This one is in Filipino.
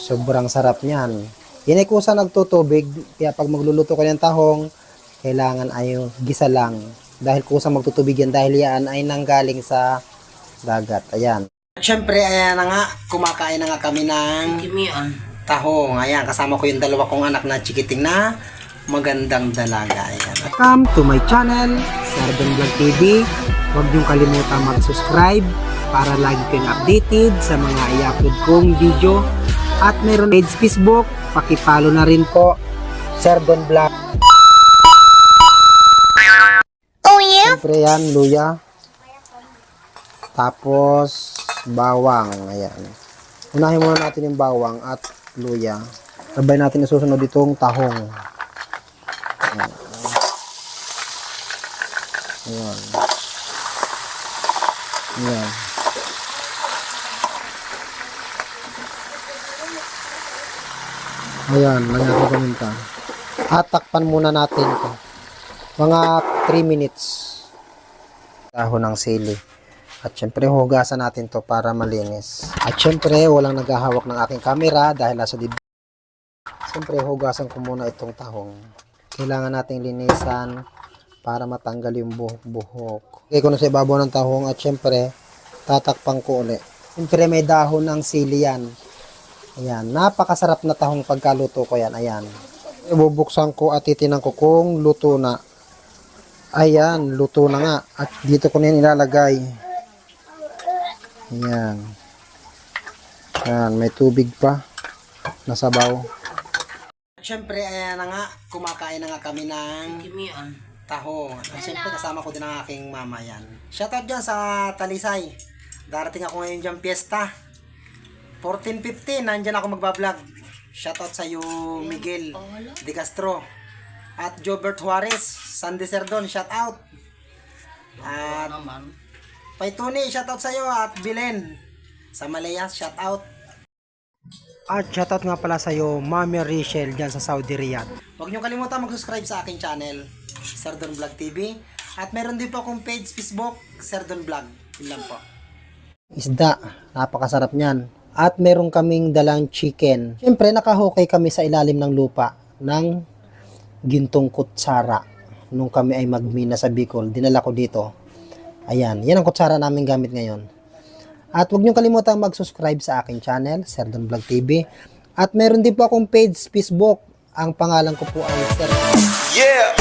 Sobrang sarap niyan. Yan ay kusa nagtutubig, kaya pag magluluto ka ng tahong, kailangan ay gisa lang. Dahil kusa magtutubig yan, dahil yan ay nanggaling sa dagat. Ayan. Siyempre, ayan na nga, kumakain na nga kami ng tahong. Ayan, kasama ko yung dalawa kong anak na chikiting na magandang dalaga. Ayan. Welcome to my channel, Sardon Vlog TV. Huwag niyong kalimutan mag-subscribe para lagi kayong updated sa mga i-upload kong video. At meron page Facebook, pakipalo na rin po, Sardon Vlog. Oh yeah? Siyempre yan, luya. Tapos, bawang. Ayan. Unahin muna natin yung bawang at luya. Sabay natin isusunod itong tahong. Ayan. Ayan. Ayan. Ayan, lagyan ko paminta. At takpan muna natin ito. Mga 3 minutes. Dahon ng sili. At syempre, hugasan natin to para malinis. At syempre, walang naghahawak ng aking camera dahil nasa dibdib. Syempre, hugasan ko muna itong tahong. Kailangan nating linisan para matanggal yung buhok-buhok. Okay, kung nasa ibabaw ng tahong at syempre, tatakpan ko ulit. Syempre, may dahon ng sili yan. Ayan, napakasarap na tahong pagkaluto ko yan. Ayan. Ibubuksan ko at titinan ko kung luto na. Ayan, luto na nga. At dito ko na yan ilalagay. Ayan. Ayan, may tubig pa. Nasabaw. Siyempre, ayan na nga. Kumakain na nga kami ng tahong. At siyempre, kasama ko din ang aking mama. Yan. Shoutout dyan sa Talisay. Darating ako ngayon dyan piyesta. 14:15, nandyan ako magbablog. Shoutout sa iyo, Miguel De Castro. At Jobert Juarez, Sandy Serdon, shoutout. At Paituni, shoutout sa iyo. At Bilen, sa Malaya, shoutout. At shoutout nga pala sa iyo, Mami Rachel, dyan sa Saudi Riyadh. Huwag niyo kalimutan mag-subscribe sa aking channel, Sardon Vlog TV. At meron din po akong page Facebook, Sardon Vlog. Yun lang po. Isda, napakasarap niyan. At meron kaming dalang chicken. Siyempre, nakahukay kami sa ilalim ng lupa ng gintong kutsara. Nung kami ay magmina sa Bicol, dinala ko dito. Ayan, yan ang kutsara namin gamit ngayon. At huwag niyong kalimutan mag-subscribe sa aking channel, Sardon Vlog TV. At meron din po akong page Facebook. Ang pangalan ko po ay Sardon. Yeah!